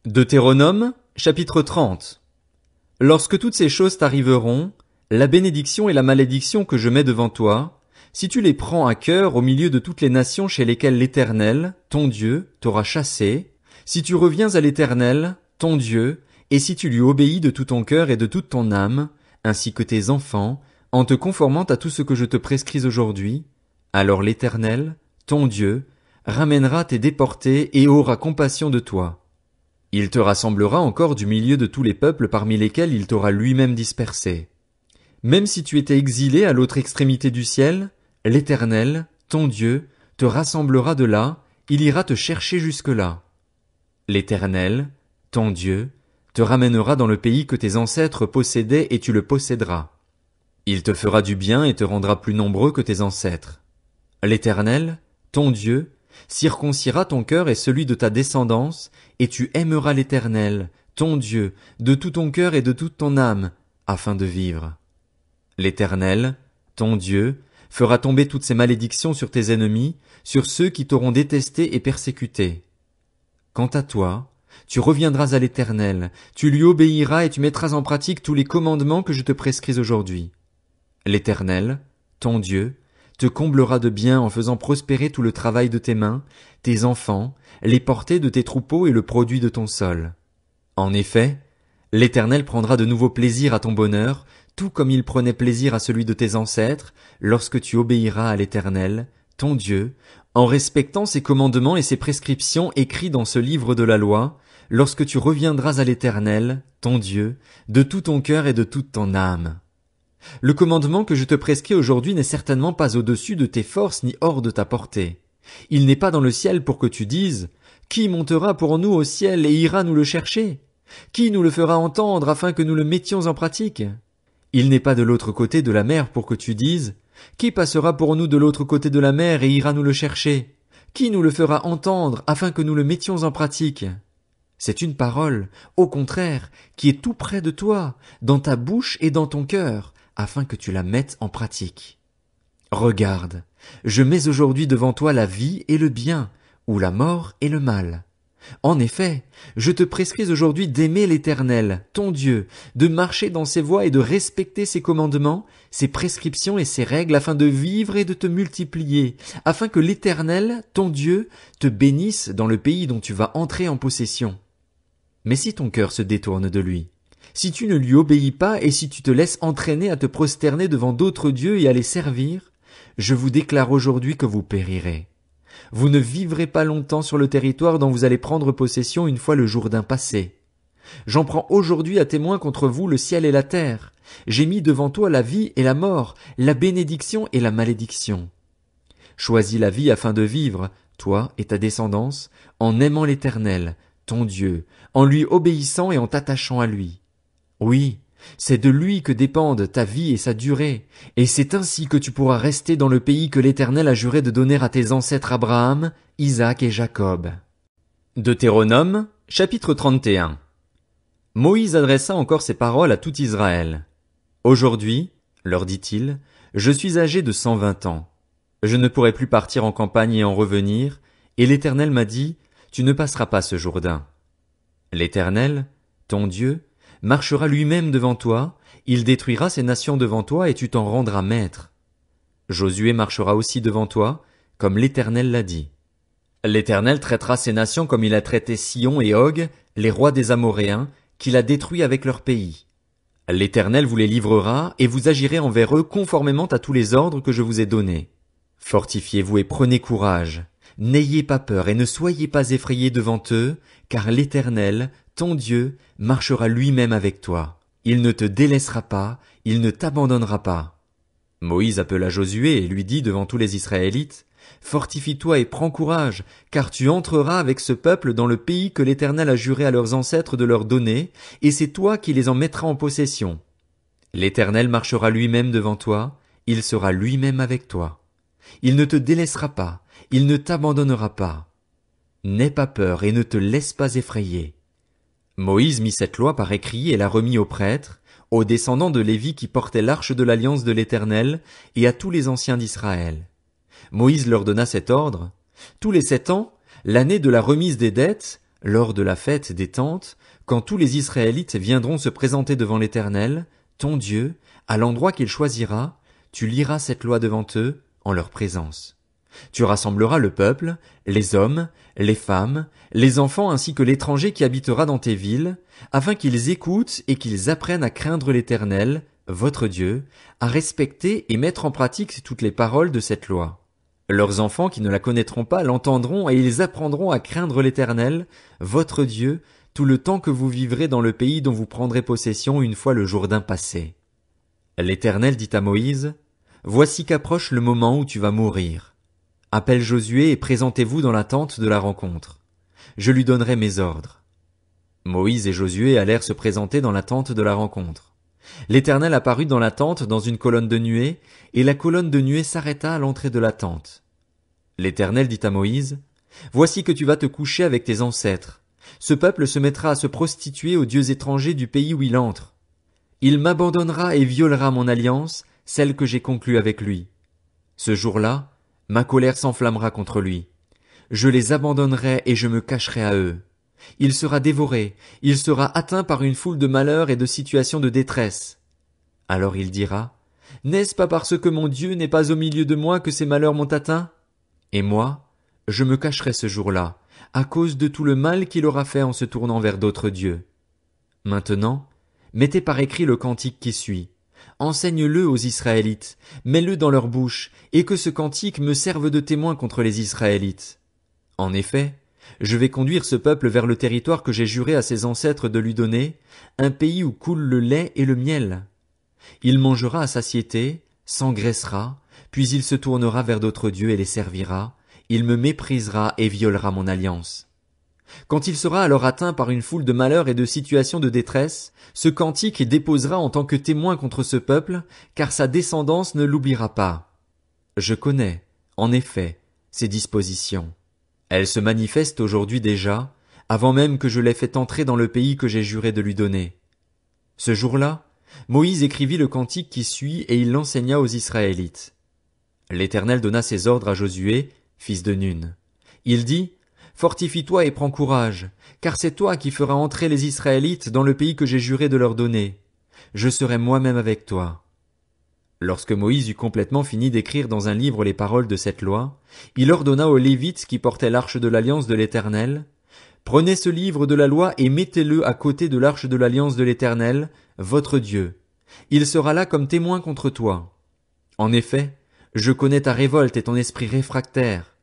Deutéronome, chapitre 30. Lorsque toutes ces choses t'arriveront, la bénédiction et la malédiction que je mets devant toi, si tu les prends à cœur au milieu de toutes les nations chez lesquelles l'Éternel, ton Dieu, t'aura chassé, si tu reviens à l'Éternel, ton Dieu, et si tu lui obéis de tout ton cœur et de toute ton âme, ainsi que tes enfants, en te conformant à tout ce que je te prescris aujourd'hui, alors l'Éternel, ton Dieu, ramènera tes déportés et aura compassion de toi. Il te rassemblera encore du milieu de tous les peuples parmi lesquels il t'aura lui-même dispersé. Même si tu étais exilé à l'autre extrémité du ciel, l'Éternel, ton Dieu, te rassemblera de là, il ira te chercher jusque-là. L'Éternel, ton Dieu, te ramènera dans le pays que tes ancêtres possédaient et tu le posséderas. Il te fera du bien et te rendra plus nombreux que tes ancêtres. L'Éternel, ton Dieu, circoncira ton cœur et celui de ta descendance, et tu aimeras l'Éternel, ton Dieu, de tout ton cœur et de toute ton âme, afin de vivre. L'Éternel, ton Dieu, fera tomber toutes ces malédictions sur tes ennemis, sur ceux qui t'auront détesté et persécuté. Quant à toi, tu reviendras à l'Éternel, tu lui obéiras et tu mettras en pratique tous les commandements que je te prescris aujourd'hui. L'Éternel, ton Dieu, te comblera de bien en faisant prospérer tout le travail de tes mains, tes enfants, les portées de tes troupeaux et le produit de ton sol. En effet, l'Éternel prendra de nouveau plaisir à ton bonheur, tout comme il prenait plaisir à celui de tes ancêtres, lorsque tu obéiras à l'Éternel, ton Dieu, en respectant ses commandements et ses prescriptions écrits dans ce livre de la loi, lorsque tu reviendras à l'Éternel, ton Dieu, de tout ton cœur et de toute ton âme. Le commandement que je te prescris aujourd'hui n'est certainement pas au-dessus de tes forces ni hors de ta portée. Il n'est pas dans le ciel pour que tu dises « Qui montera pour nous au ciel et ira nous le chercher? Qui nous le fera entendre afin que nous le mettions en pratique ?» Il n'est pas de l'autre côté de la mer pour que tu dises « Qui passera pour nous de l'autre côté de la mer et ira nous le chercher? Qui nous le fera entendre afin que nous le mettions en pratique ?» C'est une parole, au contraire, qui est tout près de toi, dans ta bouche et dans ton cœur, afin que tu la mettes en pratique. Regarde, je mets aujourd'hui devant toi la vie et le bien, ou la mort et le mal. En effet, je te prescris aujourd'hui d'aimer l'Éternel, ton Dieu, de marcher dans ses voies et de respecter ses commandements, ses prescriptions et ses règles afin de vivre et de te multiplier, afin que l'Éternel, ton Dieu, te bénisse dans le pays dont tu vas entrer en possession. Mais si ton cœur se détourne de lui, si tu ne lui obéis pas et si tu te laisses entraîner à te prosterner devant d'autres dieux et à les servir, je vous déclare aujourd'hui que vous périrez. Vous ne vivrez pas longtemps sur le territoire dont vous allez prendre possession une fois le Jourdain passé. J'en prends aujourd'hui à témoin contre vous le ciel et la terre. J'ai mis devant toi la vie et la mort, la bénédiction et la malédiction. Choisis la vie afin de vivre, toi et ta descendance, en aimant l'Éternel, ton Dieu, en lui obéissant et en t'attachant à lui. Oui, c'est de lui que dépendent ta vie et sa durée, et c'est ainsi que tu pourras rester dans le pays que l'Éternel a juré de donner à tes ancêtres Abraham, Isaac et Jacob. Deutéronome, chapitre 31. Moïse adressa encore ces paroles à tout Israël. Aujourd'hui, leur dit-il, je suis âgé de 120 ans. Je ne pourrai plus partir en campagne et en revenir, et l'Éternel m'a dit, tu ne passeras pas ce Jourdain. L'Éternel, ton Dieu, marchera lui-même devant toi, il détruira ces nations devant toi et tu t'en rendras maître. Josué marchera aussi devant toi, comme l'Éternel l'a dit. L'Éternel traitera ces nations comme il a traité Sihon et Og, les rois des Amoréens, qu'il a détruits avec leur pays. L'Éternel vous les livrera et vous agirez envers eux conformément à tous les ordres que je vous ai donnés. Fortifiez-vous et prenez courage. N'ayez pas peur et ne soyez pas effrayés devant eux, car l'Éternel, ton Dieu, marchera lui-même avec toi. Il ne te délaissera pas, il ne t'abandonnera pas. Moïse appela Josué et lui dit devant tous les Israélites, fortifie-toi et prends courage, car tu entreras avec ce peuple dans le pays que l'Éternel a juré à leurs ancêtres de leur donner, et c'est toi qui les en mettras en possession. L'Éternel marchera lui-même devant toi, il sera lui-même avec toi. Il ne te délaissera pas, il ne t'abandonnera pas. N'aie pas peur et ne te laisse pas effrayer. Moïse mit cette loi par écrit et la remit aux prêtres, aux descendants de Lévi qui portaient l'arche de l'alliance de l'Éternel, et à tous les anciens d'Israël. Moïse leur donna cet ordre. Tous les 7 ans, l'année de la remise des dettes, Lors de la fête des tentes, quand tous les Israélites viendront se présenter devant l'Éternel, ton Dieu, à l'endroit qu'il choisira, tu liras cette loi devant eux, en leur présence. Tu rassembleras le peuple, les hommes, les femmes, les enfants ainsi que l'étranger qui habitera dans tes villes, afin qu'ils écoutent et qu'ils apprennent à craindre l'Éternel, votre Dieu, à respecter et mettre en pratique toutes les paroles de cette loi. Leurs enfants qui ne la connaîtront pas l'entendront et ils apprendront à craindre l'Éternel, votre Dieu, tout le temps que vous vivrez dans le pays dont vous prendrez possession une fois le Jourdain passé. L'Éternel dit à Moïse, voici qu'approche le moment où tu vas mourir. Appelle Josué et présentez-vous dans la tente de la rencontre. Je lui donnerai mes ordres. Moïse et Josué allèrent se présenter dans la tente de la rencontre. L'Éternel apparut dans la tente dans une colonne de nuée, et la colonne de nuée s'arrêta à l'entrée de la tente. L'Éternel dit à Moïse, voici que tu vas te coucher avec tes ancêtres. Ce peuple se mettra à se prostituer aux dieux étrangers du pays où il entre. Il m'abandonnera et violera mon alliance, celle que j'ai conclue avec lui. Ce jour-là, ma colère s'enflammera contre lui. Je les abandonnerai et je me cacherai à eux. Il sera dévoré, il sera atteint par une foule de malheurs et de situations de détresse. Alors il dira, n'est-ce pas parce que mon Dieu n'est pas au milieu de moi que ces malheurs m'ont atteint? Et moi, je me cacherai ce jour-là, à cause de tout le mal qu'il aura fait en se tournant vers d'autres dieux. Maintenant, mettez par écrit le cantique qui suit. Enseigne-le aux Israélites, mets-le dans leur bouche, et que ce cantique me serve de témoin contre les Israélites. En effet, je vais conduire ce peuple vers le territoire que j'ai juré à ses ancêtres de lui donner, un pays où coule le lait et le miel. Il mangera à satiété, s'engraissera, puis il se tournera vers d'autres dieux et les servira, il me méprisera et violera mon alliance. Quand il sera alors atteint par une foule de malheurs et de situations de détresse, ce cantique déposera en tant que témoin contre ce peuple, car sa descendance ne l'oubliera pas. Je connais, en effet, ses dispositions. Elles se manifestent aujourd'hui déjà, avant même que je l'aie fait entrer dans le pays que j'ai juré de lui donner. Ce jour-là, Moïse écrivit le cantique qui suit et il l'enseigna aux Israélites. L'Éternel donna ses ordres à Josué, fils de Nun. Il dit, fortifie-toi et prends courage, car c'est toi qui feras entrer les Israélites dans le pays que j'ai juré de leur donner. Je serai moi-même avec toi. Lorsque Moïse eut complètement fini d'écrire dans un livre les paroles de cette loi, il ordonna aux Lévites qui portaient l'arche de l'alliance de l'Éternel, prenez ce livre de la loi et mettez-le à côté de l'arche de l'alliance de l'Éternel, votre Dieu. Il sera là comme témoin contre toi. En effet, je connais ta révolte et ton esprit réfractaire.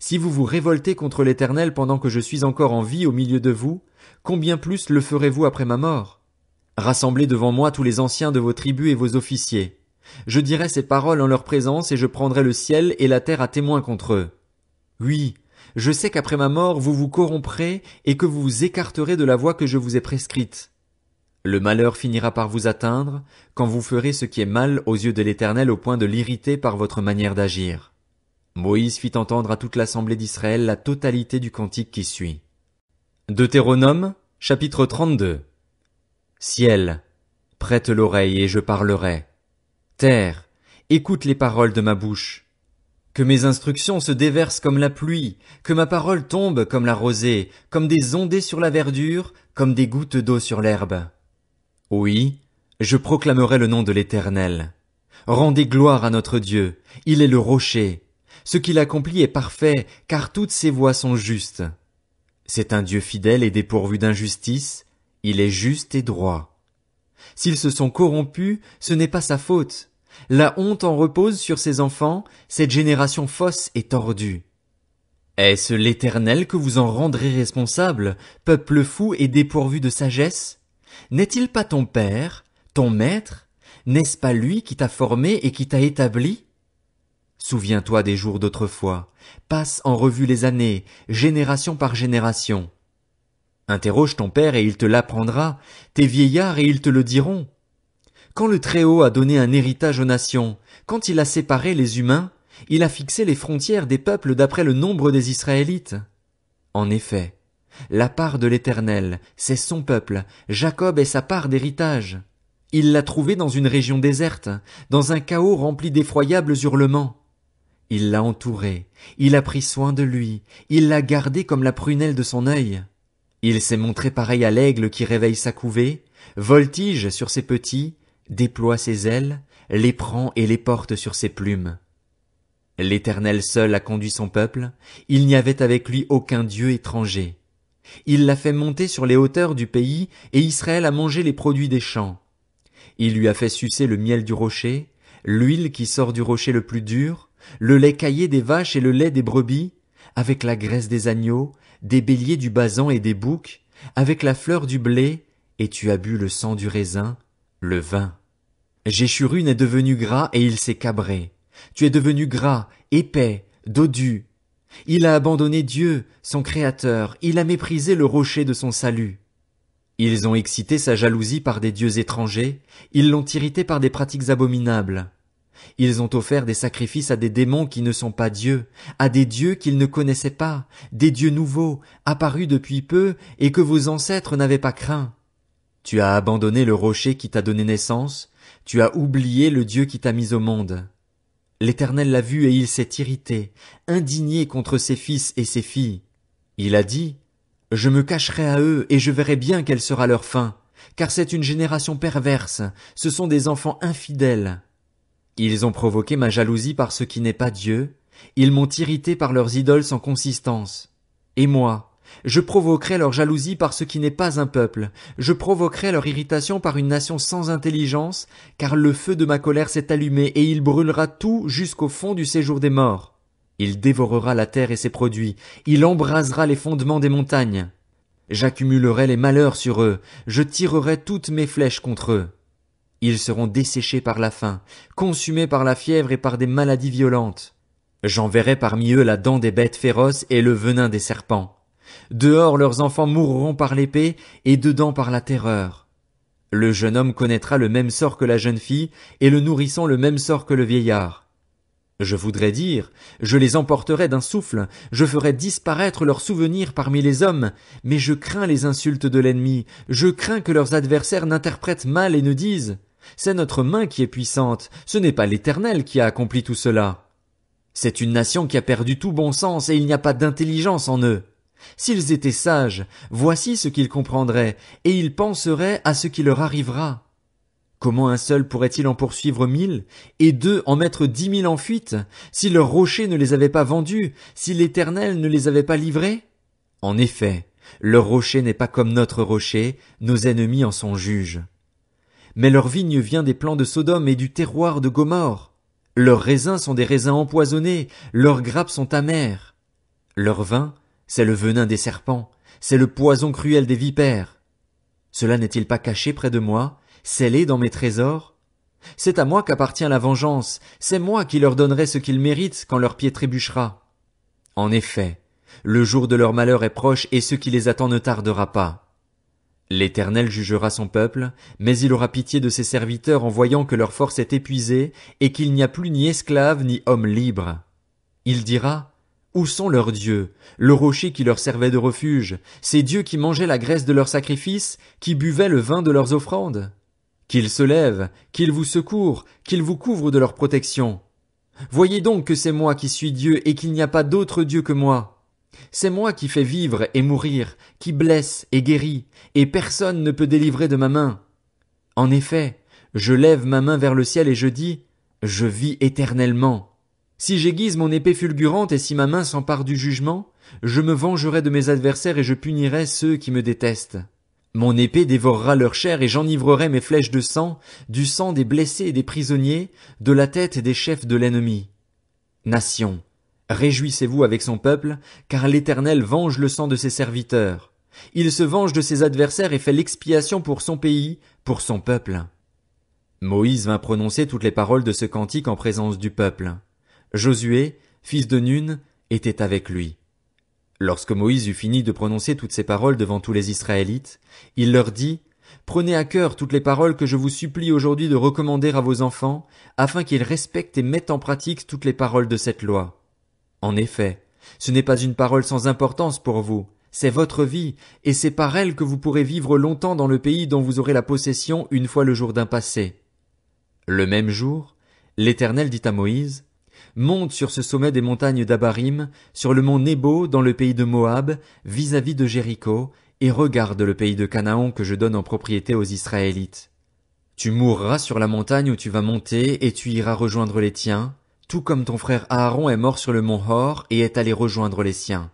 Si vous vous révoltez contre l'Éternel pendant que je suis encore en vie au milieu de vous, combien plus le ferez-vous après ma mort? Rassemblez devant moi tous les anciens de vos tribus et vos officiers. Je dirai ces paroles en leur présence et je prendrai le ciel et la terre à témoin contre eux. Oui, je sais qu'après ma mort vous vous corromprez et que vous vous écarterez de la voie que je vous ai prescrite. Le malheur finira par vous atteindre quand vous ferez ce qui est mal aux yeux de l'Éternel au point de l'irriter par votre manière d'agir. Moïse fit entendre à toute l'assemblée d'Israël la totalité du cantique qui suit. Deutéronome, chapitre 32. Ciel, prête l'oreille et je parlerai. Terre, écoute les paroles de ma bouche. Que mes instructions se déversent comme la pluie, que ma parole tombe comme la rosée, comme des ondées sur la verdure, comme des gouttes d'eau sur l'herbe. Oui, je proclamerai le nom de l'Éternel. Rendez gloire à notre Dieu, il est le rocher. Ce qu'il accomplit est parfait, car toutes ses voies sont justes. C'est un Dieu fidèle et dépourvu d'injustice, il est juste et droit. S'ils se sont corrompus, ce n'est pas sa faute. La honte en repose sur ses enfants, cette génération fausse et tordue. Est-ce l'Éternel que vous en rendrez responsable, peuple fou et dépourvu de sagesse? N'est-il pas ton père, ton maître? N'est-ce pas lui qui t'a formé et qui t'a établi? Souviens-toi des jours d'autrefois, passe en revue les années, génération par génération. Interroge ton père et il te l'apprendra, tes vieillards et ils te le diront. Quand le Très-Haut a donné un héritage aux nations, quand il a séparé les humains, il a fixé les frontières des peuples d'après le nombre des Israélites. En effet, la part de l'Éternel, c'est son peuple, Jacob est sa part d'héritage. Il l'a trouvé dans une région déserte, dans un chaos rempli d'effroyables hurlements. Il l'a entouré, il a pris soin de lui, il l'a gardé comme la prunelle de son œil. Il s'est montré pareil à l'aigle qui réveille sa couvée, voltige sur ses petits, déploie ses ailes, les prend et les porte sur ses plumes. L'Éternel seul a conduit son peuple, il n'y avait avec lui aucun dieu étranger. Il l'a fait monter sur les hauteurs du pays, et Israël a mangé les produits des champs. Il lui a fait sucer le miel du rocher, l'huile qui sort du rocher le plus dur, le lait caillé des vaches et le lait des brebis, avec la graisse des agneaux, des béliers du basan et des boucs, avec la fleur du blé, et tu as bu le sang du raisin, le vin. Jéshurun est devenu gras et il s'est cabré. Tu es devenu gras, épais, dodu. Il a abandonné Dieu, son Créateur, il a méprisé le rocher de son salut. Ils ont excité sa jalousie par des dieux étrangers, ils l'ont irrité par des pratiques abominables. Ils ont offert des sacrifices à des démons qui ne sont pas dieux, à des dieux qu'ils ne connaissaient pas, des dieux nouveaux, apparus depuis peu et que vos ancêtres n'avaient pas craints. Tu as abandonné le rocher qui t'a donné naissance, tu as oublié le Dieu qui t'a mis au monde. L'Éternel l'a vu et il s'est irrité, indigné contre ses fils et ses filles. Il a dit, « Je me cacherai à eux et je verrai bien quelle sera leur fin, car c'est une génération perverse, ce sont des enfants infidèles. Ils ont provoqué ma jalousie par ce qui n'est pas Dieu, ils m'ont irrité par leurs idoles sans consistance. Et moi, je provoquerai leur jalousie par ce qui n'est pas un peuple, je provoquerai leur irritation par une nation sans intelligence, car le feu de ma colère s'est allumé et il brûlera tout jusqu'au fond du séjour des morts. Il dévorera la terre et ses produits, il embrasera les fondements des montagnes. J'accumulerai les malheurs sur eux, je tirerai toutes mes flèches contre eux. Ils seront desséchés par la faim, consumés par la fièvre et par des maladies violentes. J'enverrai parmi eux la dent des bêtes féroces et le venin des serpents. Dehors leurs enfants mourront par l'épée, et dedans par la terreur. Le jeune homme connaîtra le même sort que la jeune fille, et le nourrisson le même sort que le vieillard. Je voudrais dire, je les emporterai d'un souffle, je ferai disparaître leurs souvenirs parmi les hommes, mais je crains les insultes de l'ennemi, je crains que leurs adversaires n'interprètent mal et ne disent, c'est notre main qui est puissante, ce n'est pas l'Éternel qui a accompli tout cela. C'est une nation qui a perdu tout bon sens et il n'y a pas d'intelligence en eux. S'ils étaient sages, voici ce qu'ils comprendraient, et ils penseraient à ce qui leur arrivera. Comment un seul pourrait-il en poursuivre 1000, et deux en mettre 10 000 en fuite, si leur rocher ne les avait pas vendus, si l'Éternel ne les avait pas livrés? En effet, leur rocher n'est pas comme notre rocher, nos ennemis en sont juges. Mais leur vigne vient des plants de Sodome et du terroir de Gomorrhe. Leurs raisins sont des raisins empoisonnés, leurs grappes sont amères. Leur vin, c'est le venin des serpents, c'est le poison cruel des vipères. Cela n'est-il pas caché près de moi, scellé dans mes trésors? C'est à moi qu'appartient la vengeance, c'est moi qui leur donnerai ce qu'ils méritent quand leur pied trébuchera. En effet, le jour de leur malheur est proche et ce qui les attend ne tardera pas. L'Éternel jugera son peuple, mais il aura pitié de ses serviteurs en voyant que leur force est épuisée et qu'il n'y a plus ni esclaves ni hommes libres. Il dira, où sont leurs dieux, le rocher qui leur servait de refuge, ces dieux qui mangeaient la graisse de leurs sacrifices, qui buvaient le vin de leurs offrandes? Qu'ils se lèvent, qu'ils vous secourent, qu'ils vous couvrent de leur protection. Voyez donc que c'est moi qui suis Dieu et qu'il n'y a pas d'autre Dieu que moi. C'est moi qui fais vivre et mourir, qui blesse et guérit, et personne ne peut délivrer de ma main. En effet, je lève ma main vers le ciel et je dis, je vis éternellement. Si j'aiguise mon épée fulgurante et si ma main s'empare du jugement, je me vengerai de mes adversaires et je punirai ceux qui me détestent. Mon épée dévorera leur chair et j'enivrerai mes flèches de sang, du sang des blessés et des prisonniers, de la tête des chefs de l'ennemi. Nation, réjouissez-vous avec son peuple, car l'Éternel venge le sang de ses serviteurs. Il se venge de ses adversaires et fait l'expiation pour son pays, pour son peuple. Moïse vint prononcer toutes les paroles de ce cantique en présence du peuple. Josué, fils de Nun, était avec lui. Lorsque Moïse eut fini de prononcer toutes ces paroles devant tous les Israélites, il leur dit, « Prenez à cœur toutes les paroles que je vous supplie aujourd'hui de recommander à vos enfants, afin qu'ils respectent et mettent en pratique toutes les paroles de cette loi. En effet, ce n'est pas une parole sans importance pour vous, c'est votre vie, et c'est par elle que vous pourrez vivre longtemps dans le pays dont vous aurez la possession une fois le jour d'un passé. » Le même jour, l'Éternel dit à Moïse, monte sur ce sommet des montagnes d'Abarim, sur le mont Nébo dans le pays de Moab, vis-à-vis de Jéricho, et regarde le pays de Canaan que je donne en propriété aux Israélites. Tu mourras sur la montagne où tu vas monter, et tu iras rejoindre les tiens, tout comme ton frère Aaron est mort sur le mont Hor et est allé rejoindre les siens.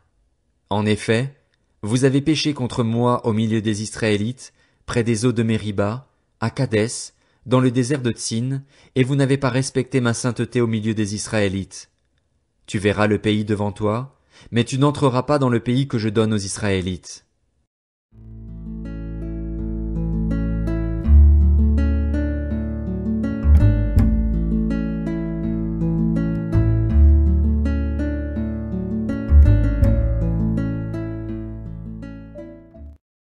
En effet, vous avez péché contre moi au milieu des Israélites, près des eaux de Mériba, à Kadès, dans le désert de Tsin, et vous n'avez pas respecté ma sainteté au milieu des Israélites. Tu verras le pays devant toi, mais tu n'entreras pas dans le pays que je donne aux Israélites.